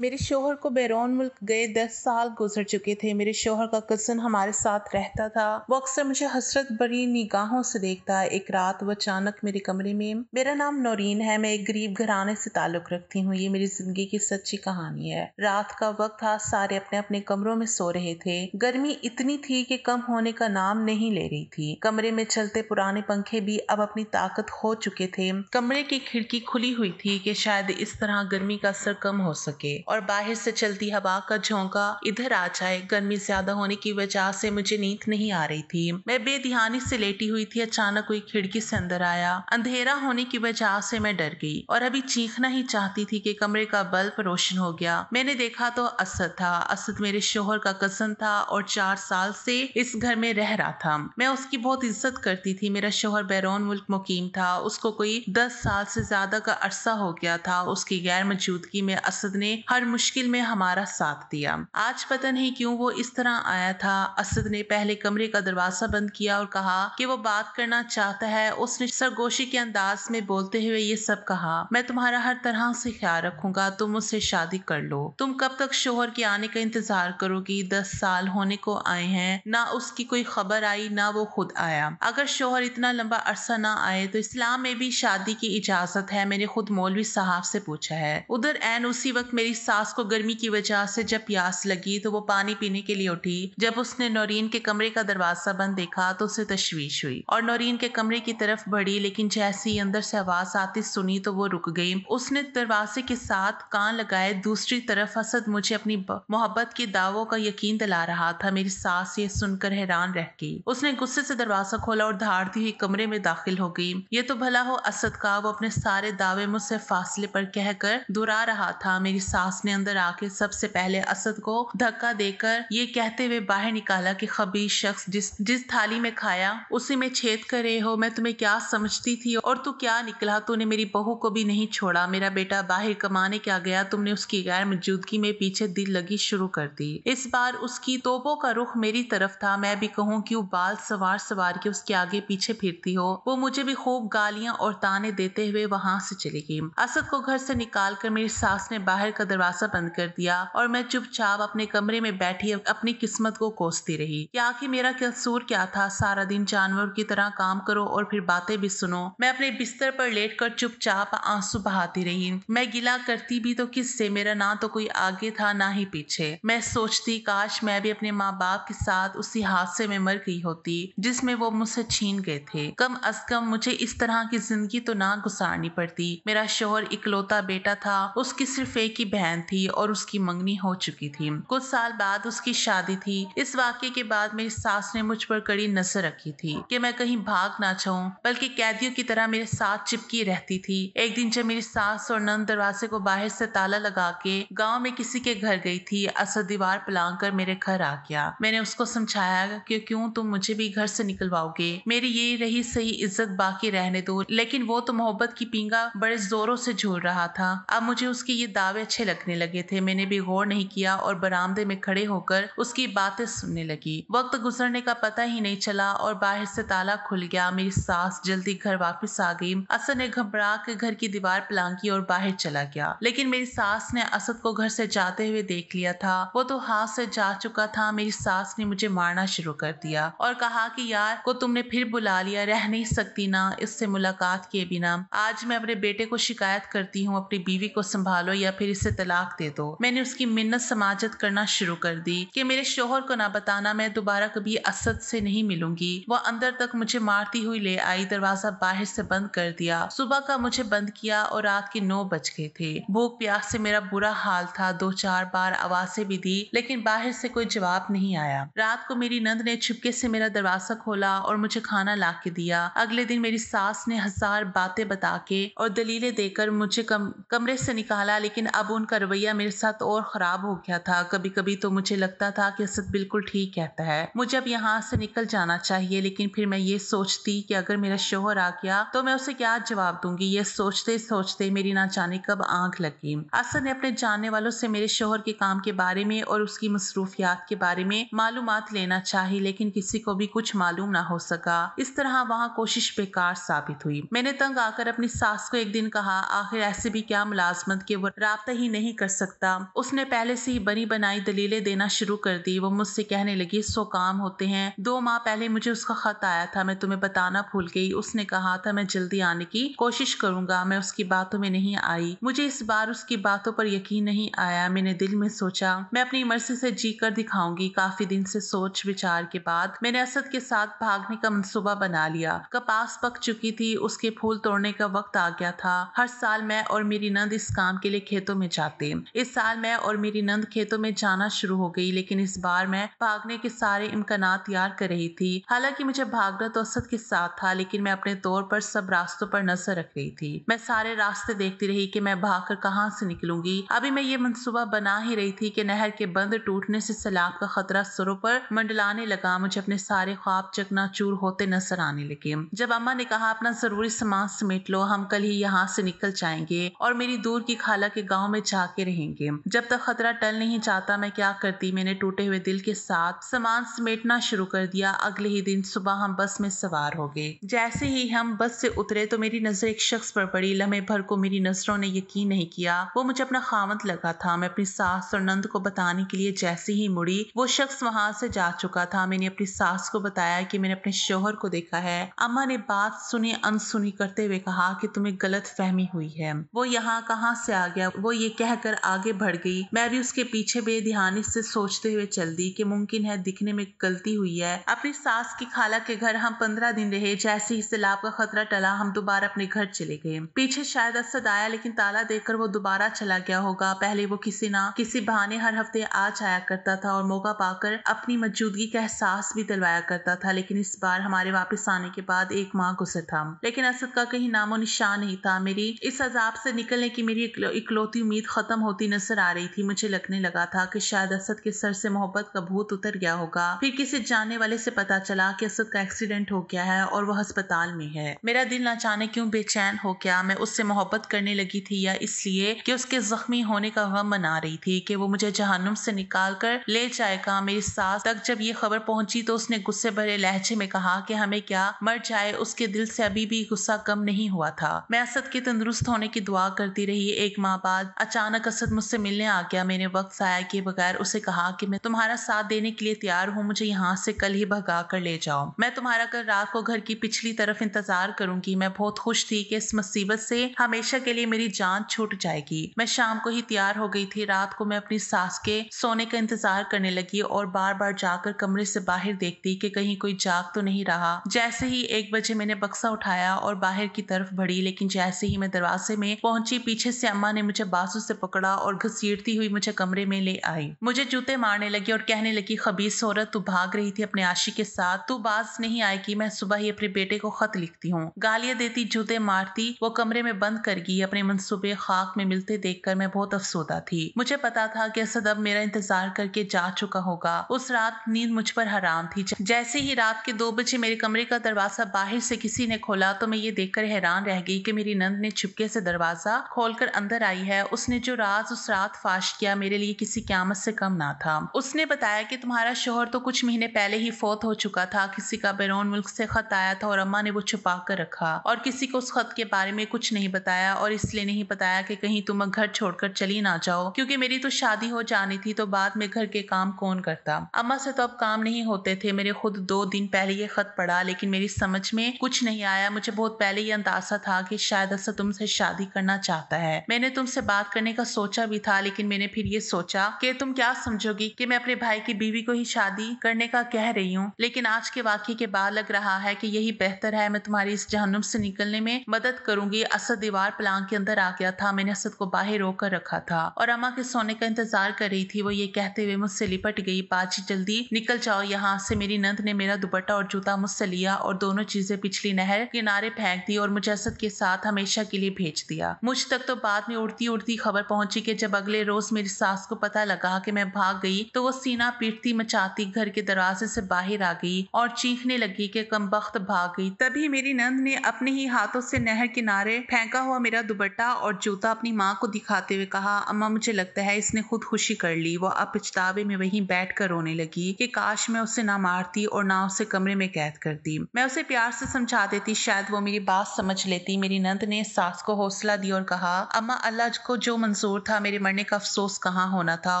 मेरे शौहर को बैरून मुल्क गए 10 साल गुजर चुके थे। मेरे शौहर का कज़न हमारे साथ रहता था। वो अक्सर मुझे हसरत भरी निगाहों से देखता। एक रात वो अचानक मेरे कमरे में। मेरा नाम नौरीन है, मैं एक गरीब घराने से ताल्लुक रखती हूँ। ये मेरी जिंदगी की सच्ची कहानी है। रात का वक्त था, सारे अपने अपने कमरों में सो रहे थे। गर्मी इतनी थी कि कम होने का नाम नहीं ले रही थी। कमरे में चलते पुराने पंखे भी अब अपनी ताकत हो चुके थे। कमरे की खिड़की खुली हुई थी कि शायद इस तरह गर्मी का असर कम हो सके और बाहर से चलती हवा का झोंका इधर आ जाए। गर्मी ज्यादा होने की वजह से मुझे नींद नहीं आ रही थी। मैं बेध्यानी से लेटी हुई थी। अचानक कोई खिड़की से अंदर आया। अंधेरा होने की वजह से मैं डर गई और अभी चीखना ही चाहती थी कि कमरे का बल्ब रोशन हो गया। मैंने देखा तो असद था। असद मेरे शोहर का कज़न था और 4 साल से इस घर में रह रहा था। मैं उसकी बहुत इज्जत करती थी। मेरा शोहर बैरून मुल्क मुकीम था। उसको कोई 10 साल से ज्यादा का अरसा हो गया था। उसकी गैर मौजूदगी में असद ने हर मुश्किल में हमारा साथ दिया। आज पता नहीं क्यों वो इस तरह आया था। असद ने पहले कमरे का दरवाजा बंद किया और कहा कि वो बात करना चाहता है। उसने सरगोशी के अंदाज में बोलते हुए ये सब कहा, मैं तुम्हारा हर तरह से ख्याल रखूंगा, तुम मुझसे शादी कर लो। तुम कब तक शोहर के आने का इंतजार करोगी? 10 साल होने को आए हैं, ना उसकी कोई खबर आई ना वो खुद आया। अगर शोहर इतना लंबा अरसा ना आए तो इस्लाम में भी शादी की इजाजत है। मैंने खुद मौलवी साहब से पूछा है। उधर ऐन उसी वक्त मेरी सास को गर्मी की वजह से जब प्यास लगी तो वो पानी पीने के लिए उठी। जब उसने नौरीन के कमरे का दरवाजा बंद देखा तो उसे तशवीश हुई और नौरीन के कमरे की तरफ बढ़ी, लेकिन जैसे ही अंदर से आवाज आती सुनी तो वो रुक गई। उसने दरवाजे के साथ कान लगाए। दूसरी तरफ असद मुझे अपनी मोहब्बत के दावों का यकीन दिला रहा था। मेरी सास ये सुनकर हैरान रह गई। उसने गुस्से से दरवाजा खोला और धाड़ती हुई कमरे में दाखिल हो गई। ये तो भला हो असद का, वो अपने सारे दावे मुझसे फासले पर कहकर दुहरा रहा था। मेरी सास ने अंदर आके सबसे पहले असद को धक्का देकर ये कहते हुए बाहर निकाला कि खबीस शख्स, जिस थाली में खाया उसी में छेद कर रहे हो। मैं तुम्हें क्या समझती थी और तू क्या निकला? तूने मेरी बहू को भी नहीं छोड़ा। मेरा बेटा बाहर कमाने क्या गया, तुमने उसकी गैर मौजूदगी में पीछे दिल लगी शुरू कर दी। इस बार उसकी तोपों का रुख मेरी तरफ था। मैं भी कहूँ क्यों बाल सवार के उसके आगे पीछे फिरती हो। वो मुझे भी खूब गालियां और ताने देते हुए वहां से चली गई। असद को घर से निकाल कर मेरी सास ने बाहर का दरवाजा बंद कर दिया और मैं चुपचाप अपने कमरे में बैठी अपनी किस्मत को कोसती रही कि आखिर मेरा कसूर क्या था। सारा दिन जानवर की तरह काम करो और फिर बातें भी सुनो। मैं अपने बिस्तर पर लेटकर चुपचाप आंसू बहाती रही। मैं गिला करती भी तो किससे? मेरा ना तो कोई आगे था ना ही पीछे। मैं सोचती काश मैं भी अपने माँ बाप के साथ उसी हादसे में मर गई होती जिसमें वो मुझसे छीन गए थे। कम अज कम मुझे इस तरह की जिंदगी तो ना गुजारनी पड़ती। मेरा शौहर इकलौता बेटा था। उसकी सिर्फ एक ही बहन थी और उसकी मंगनी हो चुकी थी। कुछ साल बाद उसकी शादी थी। इस वाक़ये के बाद मेरी सास ने मुझ पर कड़ी नजर रखी थी कि मैं कहीं भाग ना जाऊं, बल्कि कैदियों की तरह मेरे साथ चिपकी रहती थी। एक दिन जब मेरी सास और नंद दरवाजे को बाहर से ताला लगा के गाँव में किसी के घर गई थी, असद दीवार पलांग कर मेरे घर आ गया। मैंने उसको समझाया कि क्यों तुम मुझे भी घर से निकलवाओगे, मेरी ये रही सही इज्जत बाकी रहने दो। लेकिन वो तो मोहब्बत की पींगा बड़े जोरों से झूल रहा था। अब मुझे उसके ये दावे अच्छे लगने लगे थे। मैंने भी गौर नहीं किया और बरामदे में खड़े होकर उसकी बातें सुनने लगी। वक्त गुजरने का पता ही नहीं चला और बाहर से ताला खुल गया। मेरी सास जल्दी घर वापस आ गई। असद ने घबरा कर घर की दीवार पलांगी और बाहर चला गया। लेकिन मेरी सास ने असद को घर से जाते हुए देख लिया था। वो तो हाथ से जा चुका था। मेरी सास ने मुझे मारना शुरू कर दिया और कहा कि यार को तुमने फिर बुला लिया, रह नहीं सकती ना इससे मुलाकात किए बिना। आज मैं अपने बेटे को शिकायत करती हूँ, अपनी बीवी को संभालो या फिर इसे तलाक दे दो। मैंने उसकी मिन्नत समाजत करना शुरू कर दी कि मेरे शोहर को ना बताना, मैं दोबारा कभी असद से नहीं मिलूंगी। वो अंदर तक मुझे मारती हुई ले आई। दरवाजा बाहर से बंद कर दिया। सुबह का मुझे बंद किया और रात के 9 बज गए थे। भूख प्यास से मेरा बुरा हाल था। 2-4 बार आवाजें भी दी लेकिन बाहर से कोई जवाब नहीं आया। रात को मेरी नंद ने चुपके से मेरा दरवाजा खोला और मुझे खाना ला के दिया। अगले दिन मेरी सास ने 1000 बातें बता के और दलीलें देकर मुझे कमरे से निकाला, लेकिन अब उनका रवैया मेरे साथ और खराब हो गया था। कभी कभी तो मुझे लगता था कि असद बिल्कुल ठीक कहता है, मुझे अब यहाँ से निकल जाना चाहिए। लेकिन फिर मैं ये सोचती कि अगर मेरा शौहर आ गया तो मैं उसे क्या जवाब दूंगी। ये सोचते सोचते मेरी ना जाने कब आंख लगी। असद ने अपने जानने वालों से मेरे शौहर के काम के बारे में और उसकी मसरूफियात के बारे में मालूमात लेना चाही, लेकिन किसी को भी कुछ मालूम ना हो सका। इस तरह वहाँ कोशिश बेकार साबित हुई। मैंने तंग आकर अपनी सास को एक दिन कहा, आखिर ऐसे भी क्या मुलाजमत कि वो राब्ता ही नहीं नहीं कर सकता। उसने पहले से ही बनी बनाई दलीलें देना शुरू कर दी। वो मुझसे कहने लगी 100 काम होते हैं, 2 माह पहले मुझे उसका खत आया था, मैं तुम्हें बताना भूल गई। उसने कहा था मैं जल्दी आने की कोशिश करूंगा। मैं उसकी बातों में नहीं आई। मुझे इस बार उसकी बातों पर यकीन नहीं आया। मैंने दिल में सोचा मैं अपनी मर्जी से जी कर दिखाऊंगी। काफी दिन से सोच विचार के बाद मैंने असद के साथ भागने का मंसूबा बना लिया। कपास पक चुकी थी, उसके फूल तोड़ने का वक्त आ गया था। हर साल मैं और मेरी नंद इस काम के लिए खेतों में जाते। इस साल मैं और मेरी नंद खेतों में जाना शुरू हो गई, लेकिन इस बार मैं भागने के सारे इम्कानात तैयार कर रही थी। हालांकि मुझे भागना तो असद के साथ था, लेकिन मैं अपने तौर पर सब रास्तों पर नजर रख रही थी। मैं सारे रास्ते देखती रही कि मैं भागकर कहां से निकलूंगी। अभी मैं ये मंसूबा बना ही रही थी कि नहर के बंद टूटने से सैलाब का खतरा सरों पर मंडलाने लगा। मुझे अपने सारे ख्वाब चकनाचूर होते नजर आने लगे। जब अम्मा ने कहा अपना जरूरी सामान समेट लो, हम कल ही यहाँ से निकल जाएंगे और मेरी दूर की खाला के गांव में जाके रहेंगे। जब तक खतरा टल नहीं जाता मैं क्या करती। मैंने टूटे हुए दिल के साथ सामान समेटना शुरू कर दिया। अगले ही दिन सुबह हम बस में सवार हो गए। जैसे ही हम बस से उतरे तो मेरी नजर एक शख्स पर पड़ी। लम्हे भर को मेरी नजरों ने यकीन नहीं किया वो मुझे अपना खामद लगा था। मैं अपनी सास और नंद को बताने के लिए जैसे ही मुड़ी वो शख्स वहां से जा चुका था। मैंने अपनी सास को बताया कि मैंने अपने शोहर को देखा है। अम्मा ने बात सुनी अनसुनी करते हुए कहा कि तुम्हें गलत फहमी हुई है, वो यहाँ कहाँ से आ गया। वो ये कहकर आगे बढ़ गई। मैं भी उसके पीछे बेध्यानी से सोचते हुए चल दी कि मुमकिन है दिखने में गलती हुई है। अपनी सास की खाला के घर हम 15 दिन रहे। जैसे ही सैलाब का खतरा टला हम दोबारा अपने घर चले गए। पीछे शायद असद आया, लेकिन ताला देकर वो दोबारा चला गया होगा। पहले वो किसी ना किसी बहाने हर हफ्ते आ जाया करता था और मौका पाकर अपनी मौजूदगी का एहसास भी दिलवाया करता था। लेकिन इस बार हमारे वापस आने के बाद 1 माह गुजर था, लेकिन असद का कहीं नामो निशान नहीं था। मेरी इस अजाब से निकलने की मेरी इकलौती उम्मीद खत्म होती नजर आ रही थी। मुझे लगने लगा था कि शायद असद के सर से मोहब्बत का भूत उतर गया होगा। फिर किसी जानने वाले से पता चला कि असद का एक्सीडेंट हो गया है और वो अस्पताल में है। मेरा दिल न जाने क्यों बेचैन हो गया। मैं उससे मोहब्बत करने लगी थी या इसलिए कि उसके जख्मी होने का गम मना रही थी कि वो मुझे जहन्नुम से निकाल कर ले जाएगा। मेरी सास तक जब ये खबर पहुंची तो उसने गुस्से भरे लहजे में कहा कि हमें क्या, मर जाए। उसके दिल से अभी भी गुस्सा कम नहीं हुआ था। मैं असद के तंदुरुस्त होने की दुआ करती रही। 1 माह बाद अचानक असद मुझसे मिलने आ गया। मैंने वक्त जाया किए बगैर उसे कहा कि मैं तुम्हारा साथ देने के लिए तैयार हूँ, मुझे यहाँ से कल ही भगा कर ले जाओ। मैं तुम्हारा कल रात को घर की पिछली तरफ इंतजार करूंगी। मैं बहुत खुश थी कि इस मुसीबत से हमेशा के लिए मेरी जान छूट जाएगी। मैं शाम को ही तैयार हो गई थी। रात को मैं अपनी सास के सोने का इंतजार करने लगी और बार बार जाकर कमरे से बाहर देखती कि कहीं कोई जाग तो नहीं रहा। जैसे ही 1 बजे मैंने बक्सा उठाया और बाहर की तरफ बढ़ी, लेकिन जैसे ही मैं दरवाजे में पहुंची पीछे से अम्मा ने मुझे बाजू से पकड़ा और घसीटती हुई मुझे कमरे में ले आई। मुझे जूते मारने लगी और कहने लगी, खबीस औरत, तू भाग रही थी अपने आशिक के साथ, तू बाज नहीं आएगी। मैं सुबह ही अपने बेटे को खत लिखती हूँ। गालियां देती, जूते मारती वो कमरे में बंद कर गई। अपने मंसूबे खाक में मिलते देखकर मैं बहुत अफसोदा थी। मुझे पता था कि असद अब मेरा इंतजार करके जा चुका होगा। उस रात नींद मुझ पर हराम थी। जैसे ही रात के 2 बजे मेरे कमरे का दरवाजा बाहर से किसी ने खोला तो मैं ये देखकर हैरान रह गई कि मेरी नंद ने चुपके से दरवाजा खोलकर अंदर आई है। उसने जो राज उस रात फाश किया मेरे लिए किसी क़यामत से कम ना था। उसने बताया कि तुम्हारा शोहर तो कुछ महीने पहले ही फौत हो चुका था। किसी का बैरून मुल्क से खत आया था और अम्मा ने वो छुपा कर रखा और किसी को उस खत के बारे में कुछ नहीं बताया। और इसलिए नहीं बताया कि कहीं तुम घर छोड़कर चली ना जाओ, क्योंकि मेरी तो शादी हो जानी थी, तो बाद में घर के काम कौन करता। अम्मा से तो अब काम नहीं होते थे। मेरे खुद 2 दिन पहले ये खत पढ़ा, लेकिन मेरी समझ में कुछ नहीं आया। मुझे बहुत पहले ये अंदाजा था कि शायद असद तुमसे शादी करना चाहता है। मैंने तुमसे बात करने का सोचा भी था, लेकिन मैंने फिर ये सोचा कि तुम क्या समझोगी कि मैं अपने भाई की बीवी को ही शादी करने का कह रही हूँ। लेकिन आज के वाकये के बाद लग रहा है कि यही बेहतर है। मैं तुम्हारी इस जहन्नुम से निकलने में मदद करूंगी। असद दीवार पलांग के अंदर आ गया था। मैंने असद को बाहर रोक कर रखा था और अम्मा के सोने का इंतजार कर रही थी। वो ये कहते हुए मुझसे लिपट गई, बाजी जल्दी निकल जाओ यहाँ से। मेरी नंद ने मेरा दुपट्टा और जूता मुझसे लिया और दोनों चीजें पिछली नहर किनारे फेंक दी और मुझे असद के साथ हमेशा के लिए भेज दिया। मुझ तक तो बाद में उड़ती उड़ती खबर पहुंची कि जब अगले रोज मेरी सास को पता लगा कि मैं भाग गई तो वो सीना पीटती मचाती घर के दरवाजे से बाहर आ गई और चीखने लगी कि कमबख्त भाग गई। तभी मेरी नंद ने अपने ही हाथों से नहर किनारे फेंका हुआ मेरा दुपट्टा और जूता अपनी माँ को दिखाते हुए कहा, अम्मा मुझे लगता है इसने खुदकुशी कर ली। वो अब पछतावे में वहीं बैठ कर रोने लगी कि काश मैं उसे ना मारती और ना उसे कमरे में कैद करती। मैं उसे प्यार से समझा देती, शायद वो मेरी बात समझ लेती। मेरी नंद ने सास को हौसला दिया और कहा, अम्मा अल्लाह को जो मंजूर था, मेरे मरने का अफसोस कहाँ होना था।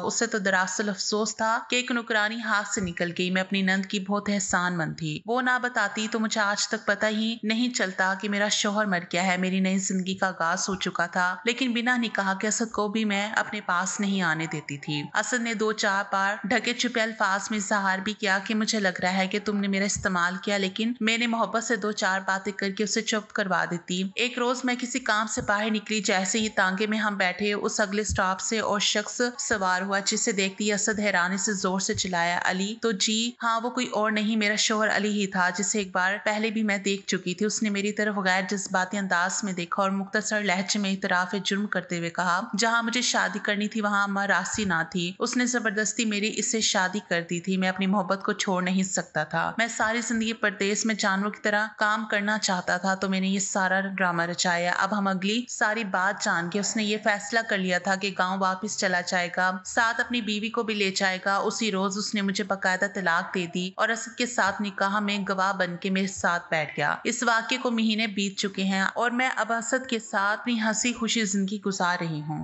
उससे तो दरअसल अफसोस था कि एक नौकरानी हाथ से निकल गई। मैं अपनी नंद की बहुत एहसानमंद थी। वो ना बताती तो मुझे आज तक पता ही नहीं चलता कि मेरा शौहर मर गया है। मेरी नई जिंदगी का आगाज हो चुका था, लेकिन बिना निकाह के असद को भी मैं अपने पास नहीं आने देती थी। असद ने 2-4 बार ढके छुपे अल्फाज में इजहार भी किया कि मुझे लग रहा है कि तुमने मेरा इस्तेमाल किया, लेकिन मैंने मोहब्बत से 2-4 बातें करके उसे चुप करवा देती। एक रोज मैं किसी काम से बाहर निकली, जैसे ही तांगे में हम बैठे उस अगले स्टॉप से और शख्स सवार हुआ, जिसे देखते ही असद हैरानी से जोर से चिल्लाया, अली? तो जी हाँ, वो कोई और नहीं, मेरा शौहर अली ही था, जिसे एक बार पहले भी मैं देख चुकी थी। उसने मेरी तरफ गैर जज्बाती अंदाज में देखा और मुख्तसर लहजे में इतराफ जुर्म करते हुए कहा, जहाँ मुझे शादी करनी थी वहाँ अम्मा रासी ना थी। उसने जबरदस्ती मेरी इससे शादी कर दी थी। मैं अपनी मोहब्बत को छोड़ नहीं सकता था। मैं सारी जिंदगी परदेश में जानवरों की तरह काम करना चाहता था, तो मैंने ये सारा ड्रामा रचाया। अब हम अगली सारी बात जान के उसने ये फैसला कर लिया था कि गाँव वापिस चला जाएगा, साथ अपनी बीवी को भी ले जाएगा। उसी रोज उसने मुझे बाकायदा तलाक दे दी और असद के साथ निकाह में गवाह बन के मेरे साथ बैठ गया। इस वाक्य को महीने बीत चुके हैं और मैं अब असद के साथ अपनी हंसी खुशी जिंदगी गुजार रही हूँ।